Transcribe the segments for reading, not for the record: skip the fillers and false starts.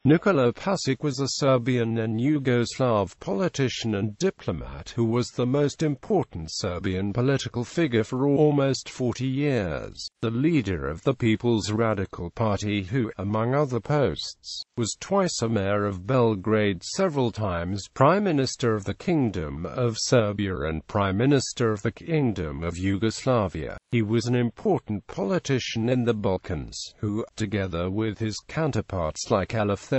Nikola Pašić was a Serbian and Yugoslav politician and diplomat who was the most important Serbian political figure for almost 40 years. The leader of the People's Radical Party who, among other posts, was twice a mayor of Belgrade, several times Prime Minister of the Kingdom of Serbia and Prime Minister of the Kingdom of Yugoslavia. He was an important politician in the Balkans, who, together with his counterparts like Eleftherios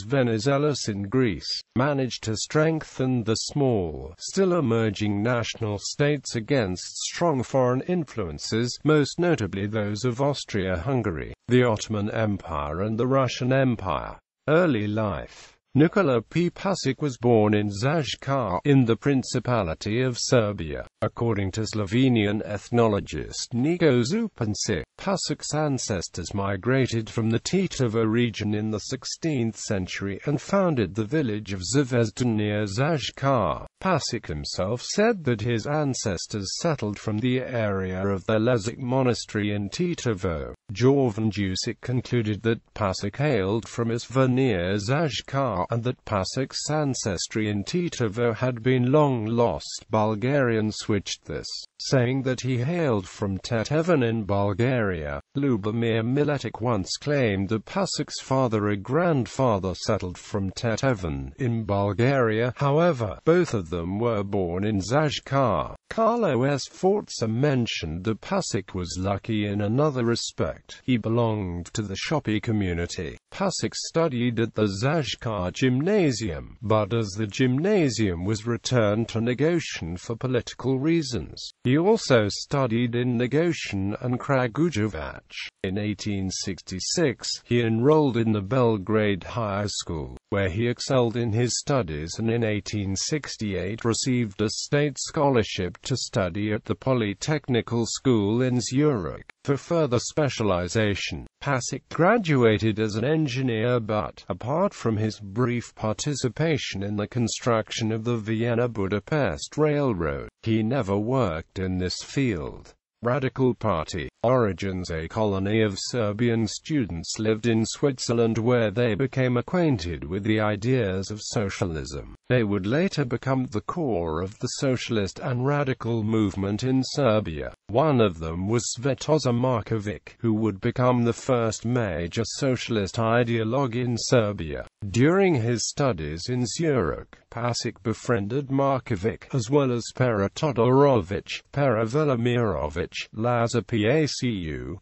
Venizelos in Greece, managed to strengthen the small, still emerging national states against strong foreign influences, most notably those of Austria-Hungary, the Ottoman Empire and the Russian Empire. Early life. Nikola Pašić was born in Zaječar, in the Principality of Serbia. According to Slovenian ethnologist Niko Pašić, Pašic's ancestors migrated from the Tetovo region in the 16th century and founded the village of Zvezdan near Zaječar. Pašić himself said that his ancestors settled from the area of the Lezic monastery in Tetovo. Jovan Jusic concluded that Pašić hailed from Isva near Zaječar, and that Pašic's ancestry in Tetovo had been long lost. Bulgarian switched this, saying that he hailed from Tetovan in Bulgaria. Lubomir Miletic once claimed that Pašic's father or grandfather settled from Tetovan in Bulgaria. However, both of them were born in Zaječar. Carlo S. Forza mentioned that Pašić was lucky in another respect. He belonged to the shoppy community. Pašić studied at the Zaječar Gymnasium, but as the gymnasium was returned to Negocian for political reasons, he also studied in Negocian and Kragujevac. In 1866, he enrolled in the Belgrade High School, where he excelled in his studies, and in 1868 received a state scholarship to study at the Polytechnical School in Zurich. For further specialization, Pašić graduated as an engineer, but, apart from his brief participation in the construction of the Vienna-Budapest Railroad, he never worked in this field. Radical Party. Origins. A colony of Serbian students lived in Switzerland where they became acquainted with the ideas of socialism. They would later become the core of the socialist and radical movement in Serbia. One of them was Svetozar Marković, who would become the first major socialist ideologue in Serbia. During his studies in Zurich, Pašić befriended Marković, as well as Pera Todorović, Pera Velimirović, Lazar Pacu,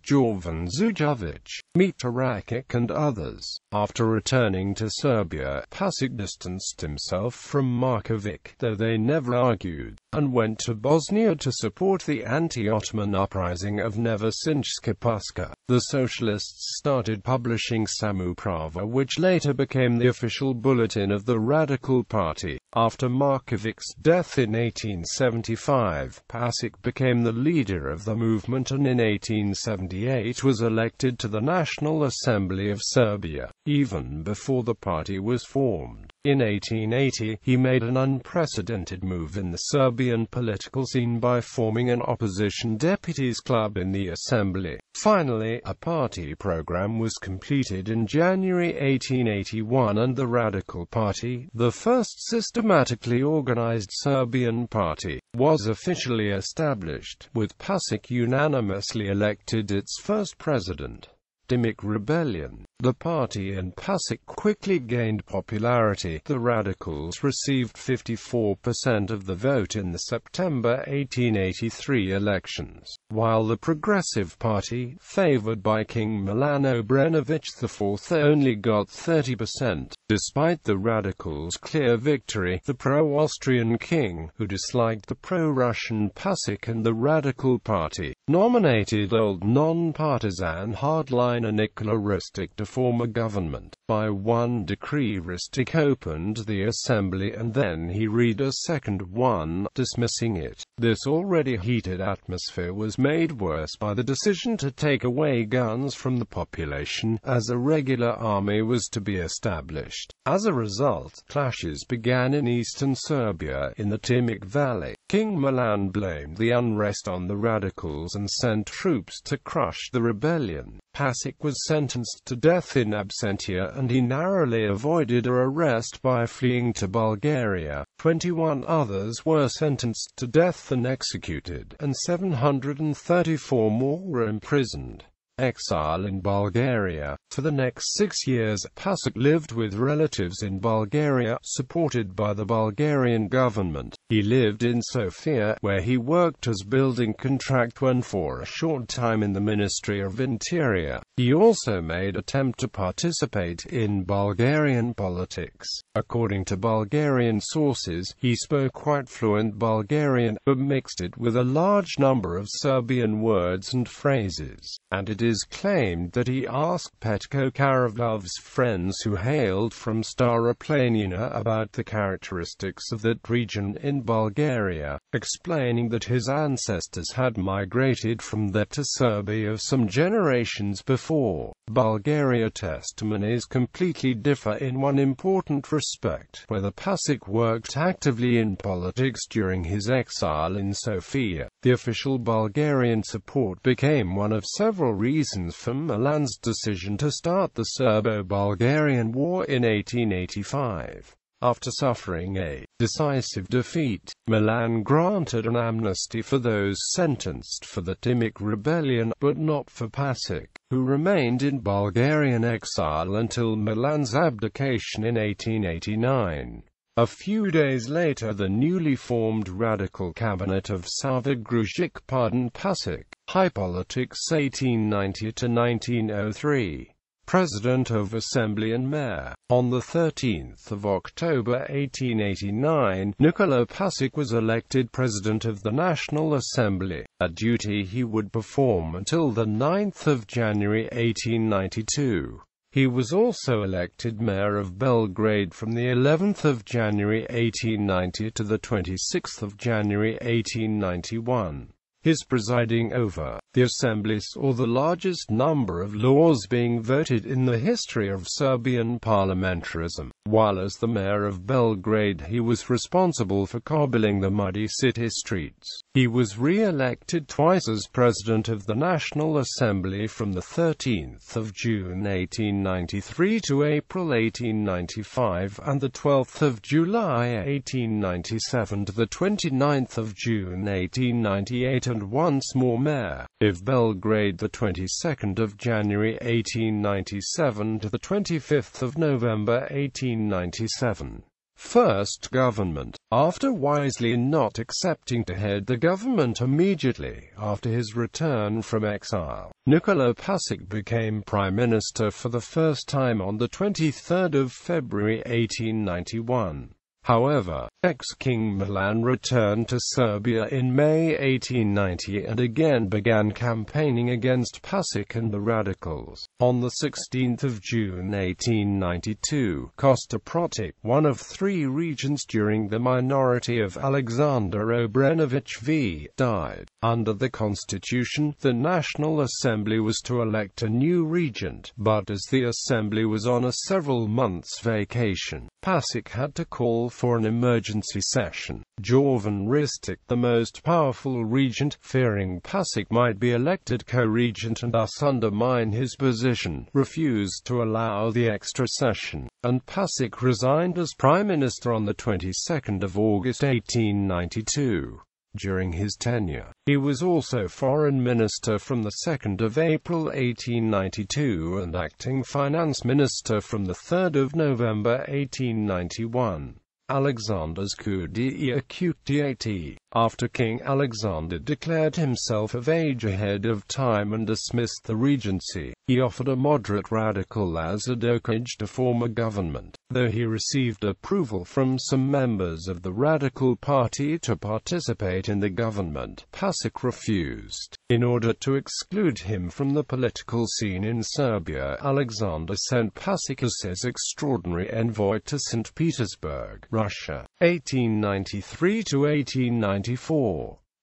Jovan Zujović, Mita Rakic and others. After returning to Serbia, Pašić distanced himself from Marković, though they never argued, and went to Bosnia to support the anti-Ottoman uprising of Nevesinjska Puška. The socialists started publishing Samoprava, which later became the official bulletin of the Radical Party. After Markovic's death in 1875, Pašić became the leader of the movement and in 1878 was elected to the National Assembly of Serbia, even before the party was formed. In 1880, he made an unprecedented move in the Serbian political scene by forming an opposition deputies club in the assembly. Finally, a party program was completed in January 1881 and the Radical Party, the first systematically organized Serbian party, was officially established, with Pašić unanimously elected its first president. Dimic Rebellion. The party and Pašić quickly gained popularity. The Radicals received 54% of the vote in the September 1883 elections, while the Progressive Party, favored by King Milano Obrenović IV, only got 30%. Despite the Radicals' clear victory, the pro-Austrian king, who disliked the pro-Russian Pašić and the Radical Party, nominated old non-partisan hardliner Nikola Ristic to form a government. By one decree Ristic opened the assembly and then he read a second one, dismissing it. This already heated atmosphere was made worse by the decision to take away guns from the population, as a regular army was to be established. As a result, clashes began in eastern Serbia, in the Timic Valley. King Milan blamed the unrest on the radicals and sent troops to crush the rebellion. Pašić was sentenced to death in absentia and he narrowly avoided arrest by fleeing to Bulgaria. 21 others were sentenced to death and executed, and 734 more were imprisoned. Exile in Bulgaria. For the next 6 years, Pasok lived with relatives in Bulgaria, supported by the Bulgarian government. He lived in Sofia, where he worked as building contractor and for a short time in the Ministry of Interior. He also made an attempt to participate in Bulgarian politics. According to Bulgarian sources, he spoke quite fluent Bulgarian, but mixed it with a large number of Serbian words and phrases, and it is claimed that he asked Petko Karalov's friends who hailed from Stara Planina about the characteristics of that region in Bulgaria, explaining that his ancestors had migrated from there to Serbia some generations before. Bulgaria testimonies completely differ in one important respect, whether Pasok worked actively in politics during his exile in Sofia. The official Bulgarian support became one of several reasons for Milan's decision to start the Serbo-Bulgarian War in 1885. After suffering a decisive defeat, Milan granted an amnesty for those sentenced for the Timok rebellion, but not for Pasok, who remained in Bulgarian exile until Milan's abdication in 1889. A few days later, the newly formed radical cabinet of Savard Grujic pardoned Pasok. High Politics 1890–1903. President of Assembly and Mayor. On 13 October 1889, Nikola Pašić was elected President of the National Assembly, a duty he would perform until 9 January 1892. He was also elected Mayor of Belgrade from the 11th of January 1890 to the 26th of January 1891. His presiding over the assembly saw the largest number of laws being voted in the history of Serbian parliamentarism. While as the mayor of Belgrade he was responsible for cobbling the muddy city streets. He was re-elected twice as president of the National Assembly from the 13th of June 1893 to April 1895 and the 12th of July 1897 to the 29th of June 1898 and once more mayor of Belgrade the 22nd of January 1897 to the 25th of November 1897. First government. After wisely not accepting to head the government immediately after his return from exile, Nikola Pašić became prime minister for the first time on the 23rd of February 1891. However, ex-King Milan returned to Serbia in May 1890 and again began campaigning against Pasok and the radicals. On 16 June 1892, Kosta Protic, one of 3 regents during the minority of Alexander Obrenović V, died. Under the constitution, the National Assembly was to elect a new regent, but as the Assembly was on a several months vacation, Pasok had to call for an emergency session. Jovan Ristic, the most powerful regent, fearing Pasok might be elected co-regent and thus undermine his position, refused to allow the extra session, and Pasok resigned as prime minister on the 22nd of August 1892. During his tenure, he was also foreign minister from the 2nd of April 1892 and acting finance minister from the 3rd of November 1891. Alexander's coup d'état. After King Alexander declared himself of age ahead of time and dismissed the regency, he offered a moderate radical Lazar Dokic to form a government, though he received approval from some members of the Radical Party to participate in the government. Pasok refused. In order to exclude him from the political scene in Serbia, Alexander sent Pasok as his extraordinary envoy to St. Petersburg, Russia, 1893 to 1894.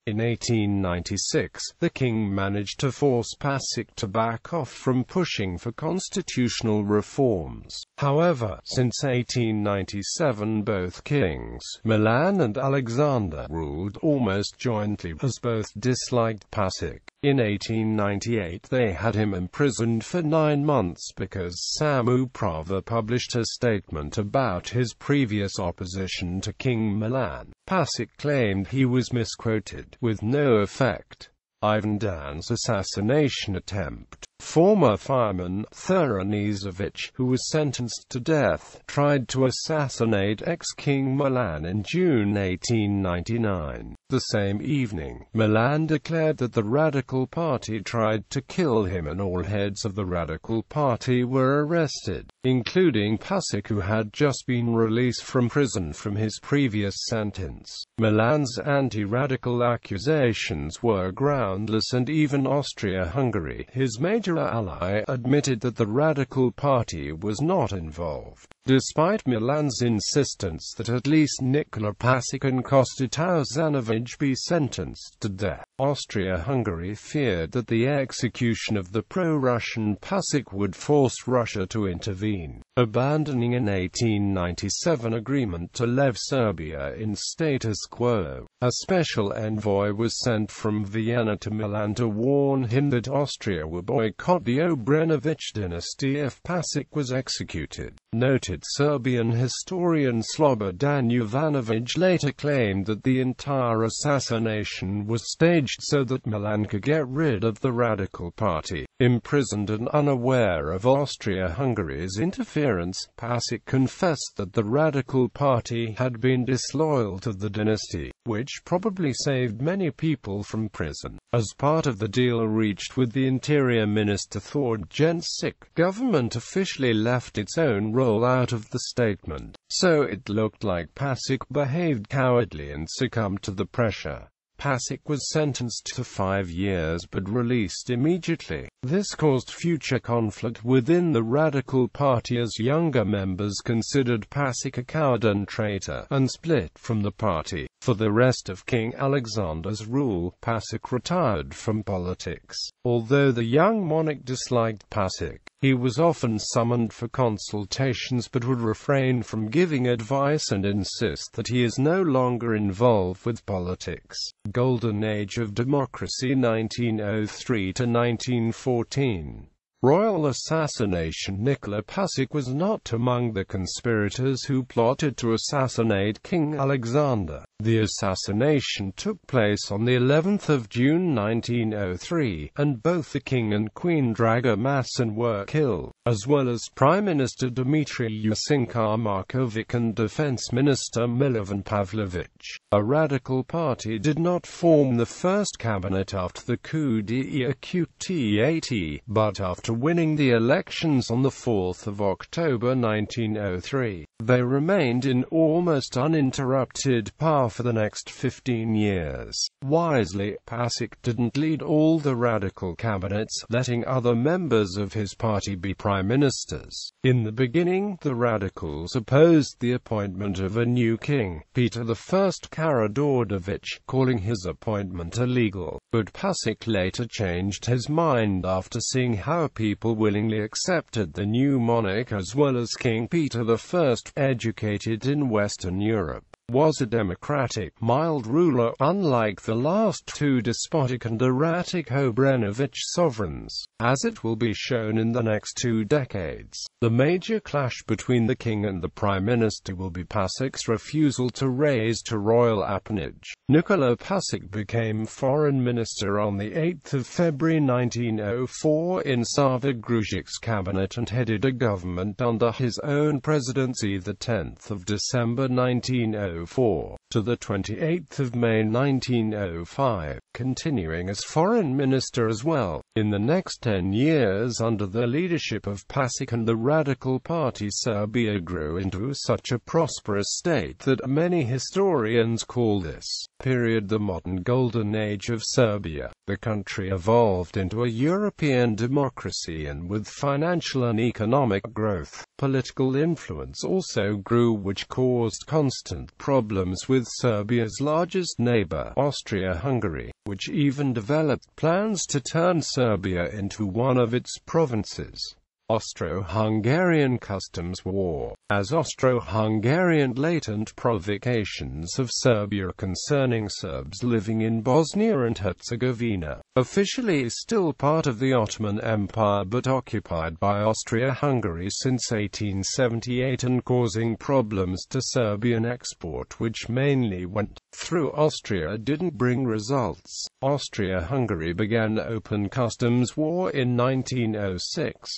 In 1896, the king managed to force Pasok to back off from pushing for constitutional reforms. However, since 1897 both kings, Milan and Alexander, ruled almost jointly, as both disliked Pasok. In 1898 they had him imprisoned for 9 months because Samu Prava published a statement about his previous opposition to King Milan. Pašić claimed he was misquoted, with no effect. Ivan Dan's assassination attempt. Former fireman Thuranizovic, who was sentenced to death, tried to assassinate ex-King Milan in June 1899. The same evening, Milan declared that the Radical Party tried to kill him and all heads of the Radical Party were arrested, including Pašić, who had just been released from prison from his previous sentence. Milan's anti-radical accusations were groundless, and even Austria-Hungary, his major ally, admitted that the Radical Party was not involved. Despite Milan's insistence that at least Nikola Pašić and Kostitao Zanovic be sentenced to death, Austria-Hungary feared that the execution of the pro-Russian Pašić would force Russia to intervene, abandoning an 1897 agreement to leave Serbia in status quo. A special envoy was sent from Vienna to Milan to warn him that Austria would boycott the Obrenović dynasty if Pašić was executed. Noted Serbian historian Slobodan Jovanović later claimed that the entire assassination was staged so that Milan could get rid of the Radical Party. Imprisoned and unaware of Austria-Hungary's interference, Pašić confessed that the Radical Party had been disloyal to the dynasty, which probably saved many people from prison. As part of the deal reached with the Interior Minister Thord Jensik, government officially left its own role out of the statement, so it looked like Pašić behaved cowardly and succumbed to the pressure. Pašić was sentenced to 5 years but released immediately. This caused future conflict within the Radical Party as younger members considered Pašić a coward and traitor, and split from the party. For the rest of King Alexander's rule, Pašić retired from politics. Although the young monarch disliked Pašić, he was often summoned for consultations but would refrain from giving advice and insist that he is no longer involved with politics. Golden Age of Democracy 1903 to 1914. Royal assassination. Nikola Pašić was not among the conspirators who plotted to assassinate King Alexander. The assassination took place on the 11th of June 1903, and both the king and queen Draga Masin were killed, as well as Prime Minister Dmitry Yusinka Markovic and Defense Minister Milovan Pavlovic. A Radical Party did not form the first cabinet after the coup d'etat, but after winning the elections on the 4th of October 1903, they remained in almost uninterrupted power for the next 15 years. Wisely, Pašić didn't lead all the radical cabinets, letting other members of his party be prime ministers. In the beginning, the radicals opposed the appointment of a new king, Peter I Karađorđević, calling his appointment illegal. But Pašić later changed his mind after seeing how people willingly accepted the new monarch as well as King Peter I, educated in Western Europe, was a democratic, mild ruler, unlike the last two despotic and erratic Obrenović sovereigns, as it will be shown in the next 2 decades. The major clash between the king and the prime minister will be Pašić's refusal to raise to royal appanage. Nikola Pašić became foreign minister on the 8th of February 1904 in Sava Grujic's cabinet and headed a government under his own presidency the 10th of December 1904 to the 28th of May 1905, continuing as foreign minister as well. In the next 10 years under the leadership of Pašić and the Radical Party, Serbia grew into such a prosperous state that many historians call this period the modern golden age of Serbia. The country evolved into a European democracy, and with financial and economic growth, political influence also grew, which caused constant problems with Serbia's largest neighbor, Austria-Hungary, which even developed plans to turn Serbia into one of its provinces. Austro-Hungarian Customs War, as Austro-Hungarian latent provocations of Serbia concerning Serbs living in Bosnia and Herzegovina, officially still part of the Ottoman Empire but occupied by Austria-Hungary since 1878 and causing problems to Serbian export which mainly went through Austria, didn't bring results. Austria-Hungary began open customs war in 1906.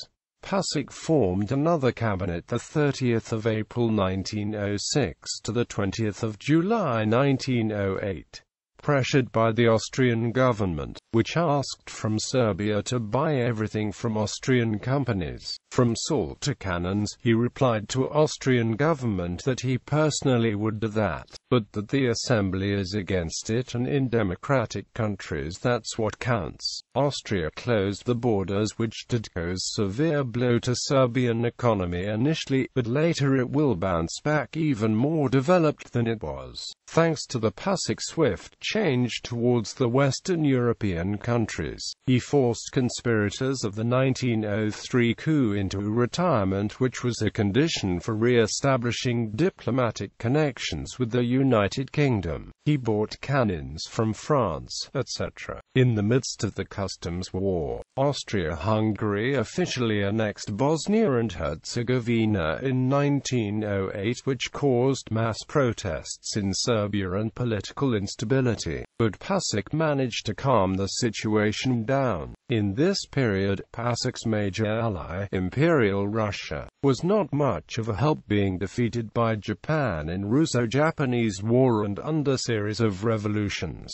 Pasok formed another cabinet the 30th of April 1906 to the 20th of July 1908. Pressured by the Austrian government, which asked from Serbia to buy everything from Austrian companies, from salt to cannons, he replied to Austrian government that he personally would do that, but that the assembly is against it and in democratic countries that's what counts. Austria closed the borders, which did cause severe blow to Serbian economy initially, but later it will bounce back even more developed than it was, thanks to the Pasok swift change towards the Western European countries. He forced conspirators of the 1903 coup into retirement, which was a condition for re-establishing diplomatic connections with the United Kingdom. He bought cannons from France, etc. In the midst of the customs war, Austria-Hungary officially annexed Bosnia and Herzegovina in 1908, which caused mass protests in Serbia and political instability. But Pasok managed to calm the situation down. In this period, Pasok's major ally, Imperial Russia, was not much of a help, being defeated by Japan in Russo-Japanese War and under series of revolutions.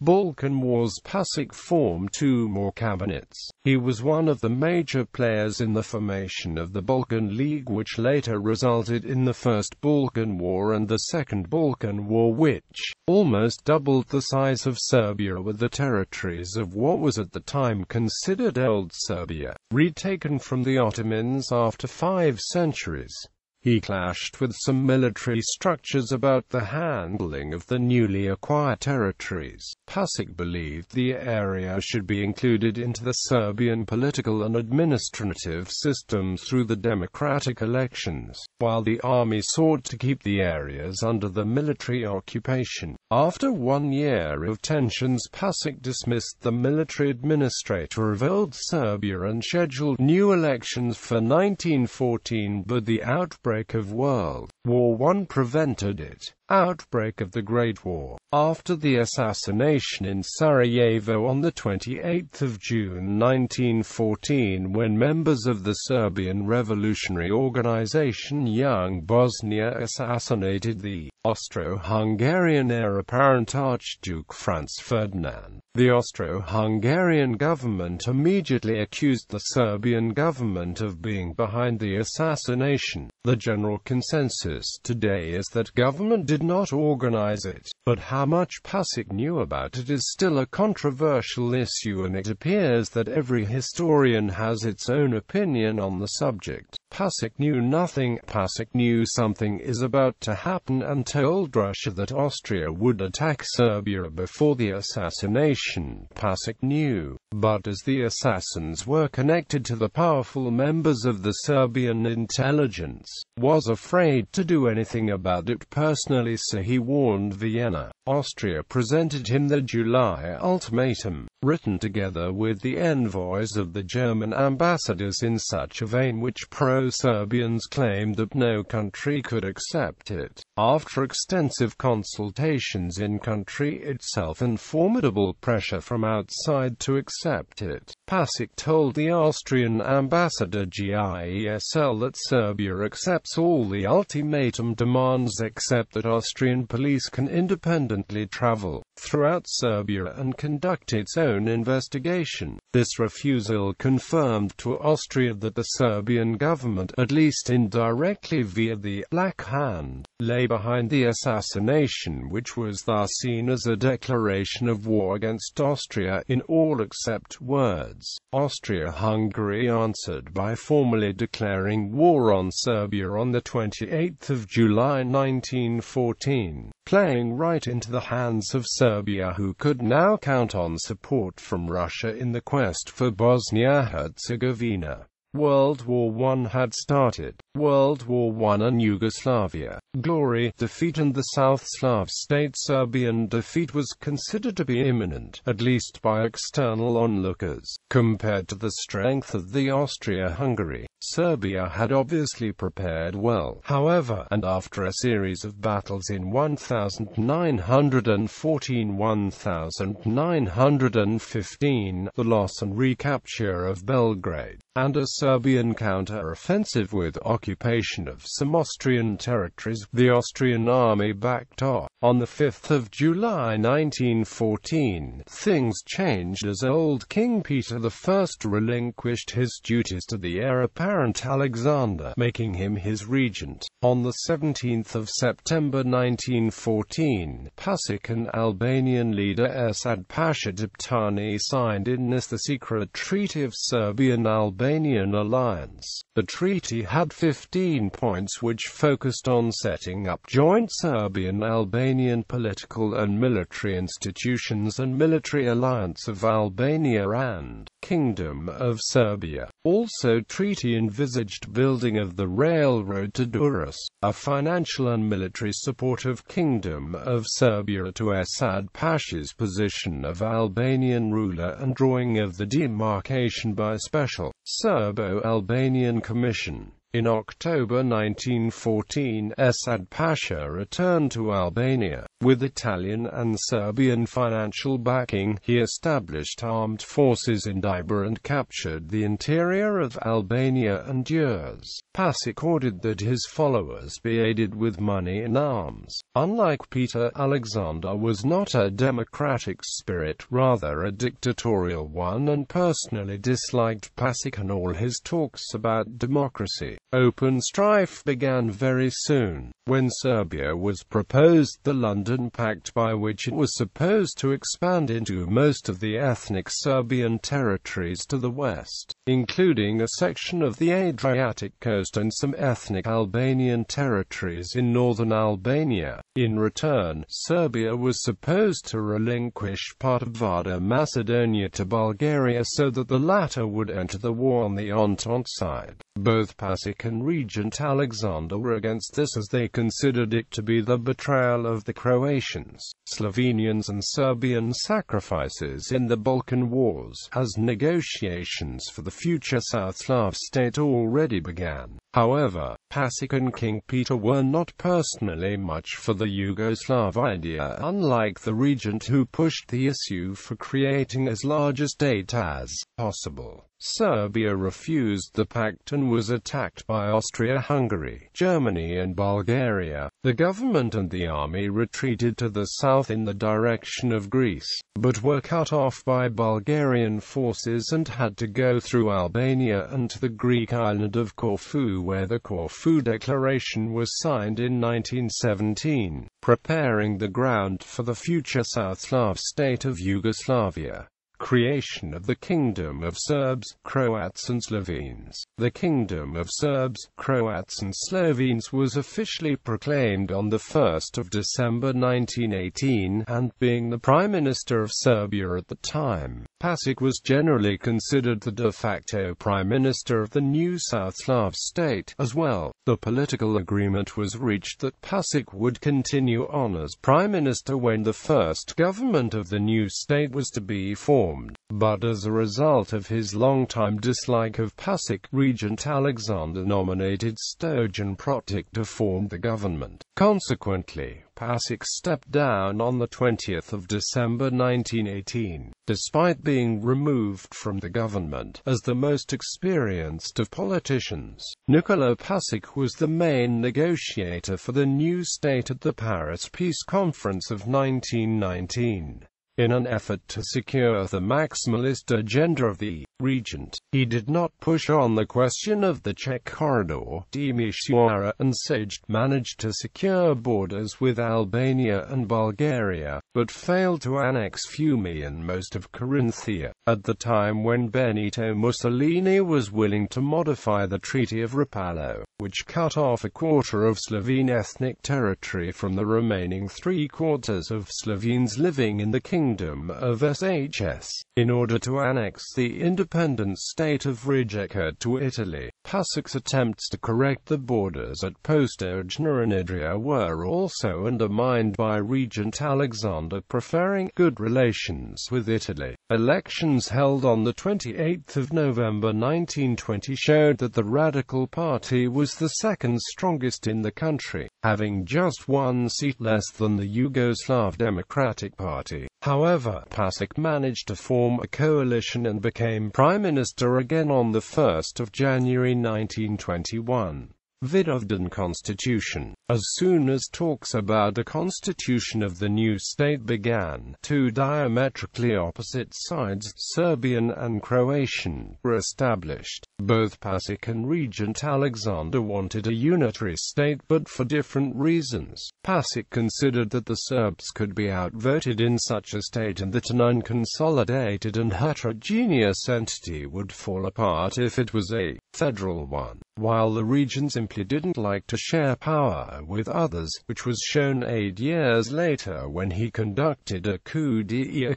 Balkan Wars. Pasok formed two more cabinets. He was one of the major players in the formation of the Balkan League, which later resulted in the First Balkan War and the Second Balkan War, which almost doubled the size of Serbia with the territories of what was at the time considered Old Serbia, retaken from the Ottomans after 5 centuries. He clashed with some military structures about the handling of the newly acquired territories. Pasok believed the area should be included into the Serbian political and administrative system through the democratic elections, while the army sought to keep the areas under the military occupation. After 1 year of tensions, Pasok dismissed the military administrator of Old Serbia and scheduled new elections for 1914, but the outbreak of World War I prevented it. Outbreak of the Great War. After the assassination in Sarajevo on the 28th of June 1914, when members of the Serbian Revolutionary Organization Young Bosnia assassinated the Austro-Hungarian heir apparent Archduke Franz Ferdinand, the Austro-Hungarian government immediately accused the Serbian government of being behind the assassination. The general consensus today is that government did not organize it, but how much Pasok knew about it is still a controversial issue, and it appears that every historian has its own opinion on the subject. Pasok knew nothing. Pasok knew something is about to happen and told Russia that Austria would attack Serbia before the assassination. Pasok knew, but as the assassins were connected to the powerful members of the Serbian intelligence, was afraid to do anything about it personally, so he warned Vienna. Austria presented him the July ultimatum, written together with the envoys of the German ambassadors in such a vein which pro-Serbians claimed that no country could accept it. After extensive consultations in country itself and formidable pressure from outside to accept it, Pasok told the Austrian ambassador Giesl that Serbia accepts all the ultimatum demands except that Austrian police can independently travel throughout Serbia and conduct its own investigation. This refusal confirmed to Austria that the Serbian government, at least indirectly via the Black Hand, lay behind the assassination, which was thus seen as a declaration of war against Austria in all except words. Austria-Hungary answered by formally declaring war on Serbia on the 28th of July 1914, playing right into the hands of Serbia, who could now count on support from Russia in the quest for Bosnia-Herzegovina. World War I had started. World War I and Yugoslavia. Glory, defeat and the South Slav state Serbian defeat was considered to be imminent, at least by external onlookers. Compared to the strength of the Austria-Hungary, Serbia had obviously prepared well. However, and after a series of battles in 1914-1915, the loss and recapture of Belgrade, and a Serbian counter-offensive with occupation of some Austrian territories, the Austrian army backed off. On the 5th of July 1914, things changed as old King Peter I relinquished his duties to the heir apparent Alexander, making him his regent. On the 17th of September 1914, Pasok and Albanian leader Esad Pasha Diptani signed in Nice the secret Treaty of Serbian-Albanian Alliance. The treaty had 15 points which focused on setting up joint Serbian-Albanian political and military institutions and military alliance of Albania and Kingdom of Serbia. Also, treaty envisaged building of the railroad to Durrës, a financial and military support of Kingdom of Serbia to Esad Pasha's position of Albanian ruler, and drawing of the demarcation by special Serbo-Albanian Commission. In October 1914, Esad Pasha returned to Albania. With Italian and Serbian financial backing, he established armed forces in Tibur and captured the interior of Albania and Durrës. Pasok ordered that his followers be aided with money and arms. Unlike Peter, Alexander was not a democratic spirit, rather a dictatorial one, and personally disliked Pasok and all his talks about democracy. Open strife began very soon. When Serbia was proposed the London Pact, by which it was supposed to expand into most of the ethnic Serbian territories to the west, including a section of the Adriatic coast and some ethnic Albanian territories in northern Albania. In return, Serbia was supposed to relinquish part of Vardar Macedonia to Bulgaria so that the latter would enter the war on the Entente side. Both Pasok and Regent Alexander were against this, as they considered it to be the betrayal of the Croatians, Slovenians and Serbian sacrifices in the Balkan Wars, as negotiations for the future South Slav state already began. However, Pasok and King Peter were not personally much for the Yugoslav idea, unlike the regent who pushed the issue for creating as large a state as possible. Serbia refused the pact and was attacked by Austria-Hungary, Germany and Bulgaria. The government and the army retreated to the south in the direction of Greece, but were cut off by Bulgarian forces and had to go through Albania and to the Greek island of Corfu, where the Corfu Declaration was signed in 1917, preparing the ground for the future South Slav state of Yugoslavia. Creation of the Kingdom of Serbs, Croats and Slovenes. The Kingdom of Serbs, Croats and Slovenes was officially proclaimed on the 1st of December 1918, and being the Prime Minister of Serbia at the time, Pasok was generally considered the de facto Prime Minister of the new South Slav state, as well. The political agreement was reached that Pasok would continue on as Prime Minister when the first government of the new state was to be formed, but as a result of his long-time dislike of Pasok, Regent Alexander nominated Stojan Protic to form the government. Consequently, Pasok stepped down on the 20th of December 1918, despite being removed from the government as the most experienced of politicians. Nikola Pašić was the main negotiator for the new state at the Paris Peace Conference of 1919. In an effort to secure the maximalist agenda of the regent, he did not push on the question of the Czech corridor, Timisoara and Sage, managed to secure borders with Albania and Bulgaria, but failed to annex Fiume and most of Carinthia, at the time when Benito Mussolini was willing to modify the Treaty of Rapallo, which cut off a quarter of Slovene ethnic territory from the remaining three-quarters of Slovenes living in the Kingdom of SHS, in order to annex the independent independent state of Rijeka to Italy. Pasok's attempts to correct the borders at Postojna and Idria were also undermined by Regent Alexander preferring good relations with Italy. Elections held on the 28th of November 1920 showed that the Radical Party was the second strongest in the country, having just one seat less than the Yugoslav Democratic Party. However, Pasok managed to form a coalition and became Prime Minister again on the 1st of January 1921. Vidovdan Constitution. As soon as talks about the constitution of the new state began, two diametrically opposite sides, Serbian and Croatian, were established. Both Pasok and Regent Alexander wanted a unitary state but for different reasons. Pasok considered that the Serbs could be outvoted in such a state and that an unconsolidated and heterogeneous entity would fall apart if it was a federal one, while the regions simply didn't like to share power with others, which was shown 8 years later when he conducted a coup d'etat.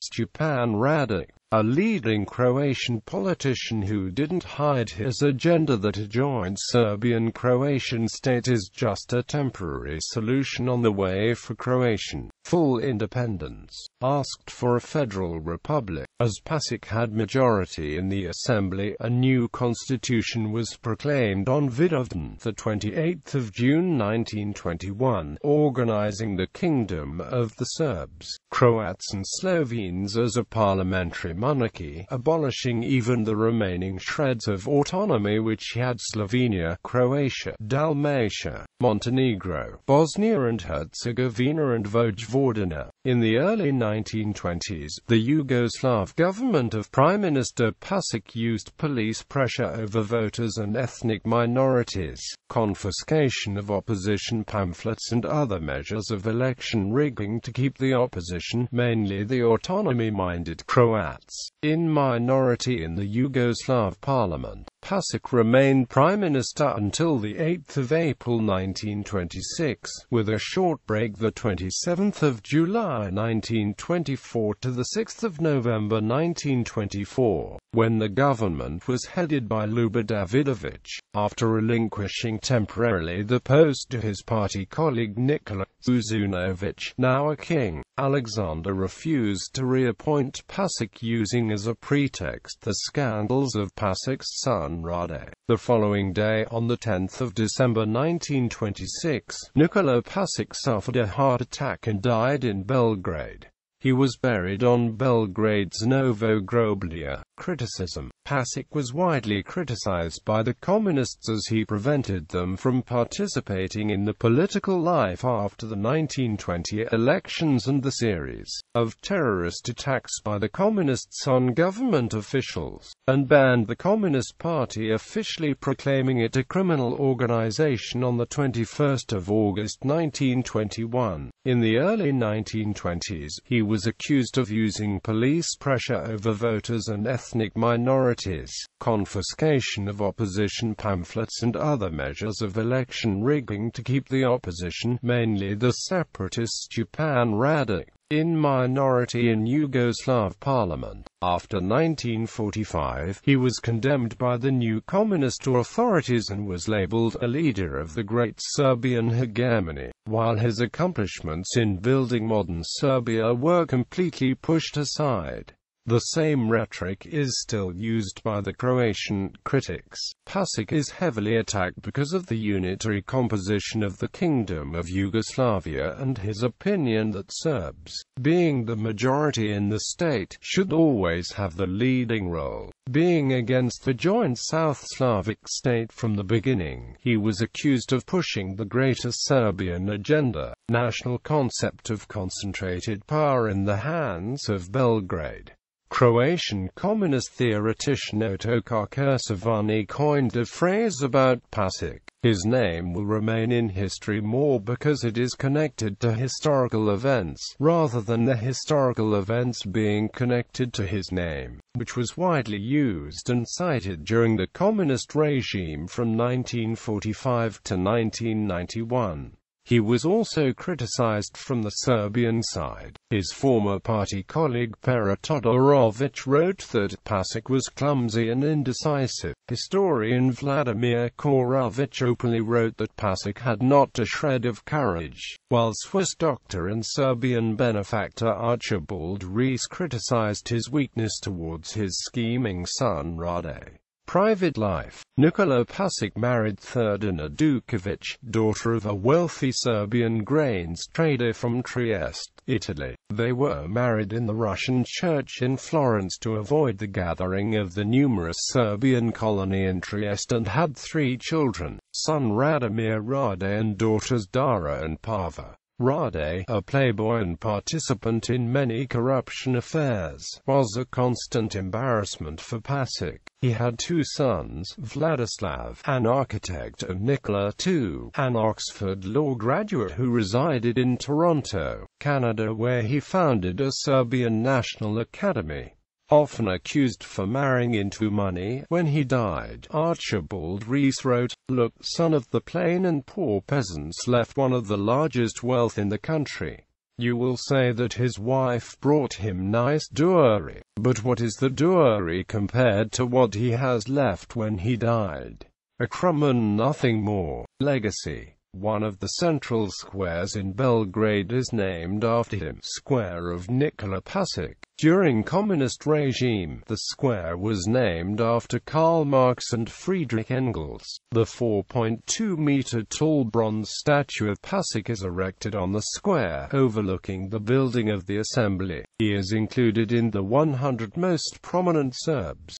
Stjepan Radic, a leading Croatian politician who didn't hide his agenda that a joint Serbian-Croatian state is just a temporary solution on the way for Croatian full independence, asked for a federal republic. As Pasok had majority in the assembly, a new constitution was proclaimed on Vidovdan, the 28th of June 1921, organizing the Kingdom of the Serbs, Croats and Slovenes as a parliamentary monarchy, abolishing even the remaining shreds of autonomy which had Slovenia, Croatia, Dalmatia, Montenegro, Bosnia and Herzegovina and Vojvodina. In the early 1920s, the Yugoslav government of Prime Minister Pasok used police pressure over voters and ethnic minorities, confiscation of opposition pamphlets and other measures of election rigging to keep the opposition, mainly the autonomy-minded Croats, in minority in the Yugoslav parliament. Pasok remained Prime Minister until the 8th of April 1926, with a short break the 27th of July 1924 to the 6th of November 1924, when the government was headed by Ljubo Davidovic. After relinquishing temporarily the post to his party colleague Nikola Pašić, now a king, Alexander refused to reappoint Pasok, using as a pretext the scandals of Pasok's son Rade. The following day, on the 10th of December 1926, Nikola Pašić suffered a heart attack and died in Belgrade. He was buried on Belgrade's Novo Groblje. Criticism. Pasok was widely criticized by the communists as he prevented them from participating in the political life after the 1920 elections and the series of terrorist attacks by the communists on government officials, and banned the Communist Party, officially proclaiming it a criminal organization on the 21st of August 1921. In the early 1920s, he was accused of using police pressure over voters and ethnic minorities, confiscation of opposition pamphlets and other measures of election rigging to keep the opposition, mainly the separatist Stjepan Radic, in minority in Yugoslav parliament. After 1945, he was condemned by the new communist authorities and was labeled a leader of the Great Serbian Hegemony, while his accomplishments in building modern Serbia were completely pushed aside. The same rhetoric is still used by the Croatian critics. Pasok is heavily attacked because of the unitary composition of the Kingdom of Yugoslavia and his opinion that Serbs, being the majority in the state, should always have the leading role. Being against the joint South Slavic state from the beginning, he was accused of pushing the Greater Serbian agenda, national concept of concentrated power in the hands of Belgrade. Croatian communist theoretician Ottokar Kersavani coined a phrase about Pasok. His name will remain in history more because it is connected to historical events, rather than the historical events being connected to his name, which was widely used and cited during the communist regime from 1945 to 1991. He was also criticized from the Serbian side. His former party colleague Pera Todorovic wrote that Pasok was clumsy and indecisive. Historian Vladimir Korovic openly wrote that Pasok had not a shred of courage, while Swiss doctor and Serbian benefactor Archibald Rees criticized his weakness towards his scheming son Rade. Private life. Nikola Pašić married Therdina Duković, daughter of a wealthy Serbian grains trader from Trieste, Italy. They were married in the Russian church in Florence to avoid the gathering of the numerous Serbian colony in Trieste, and had 3 children, son Radomir Rade and daughters Dara and Pava. Rade, a playboy and participant in many corruption affairs, was a constant embarrassment for Pasok. He had 2 sons, Vladislav, an architect, and Nikola II, an Oxford law graduate who resided in Toronto, Canada, where he founded a Serbian National Academy. Often accused for marrying into money, when he died, Archibald Rees wrote, "Look, son of the plain and poor peasants left one of the largest wealth in the country. You will say that his wife brought him nice dowry, but what is the dowry compared to what he has left when he died? A crumb and nothing more." Legacy. One of the central squares in Belgrade is named after him, Square of Nikola Pašić. During communist regime, the square was named after Karl Marx and Friedrich Engels. The 4.2-meter-tall bronze statue of Pasok is erected on the square, overlooking the building of the assembly. He is included in the 100 most prominent Serbs.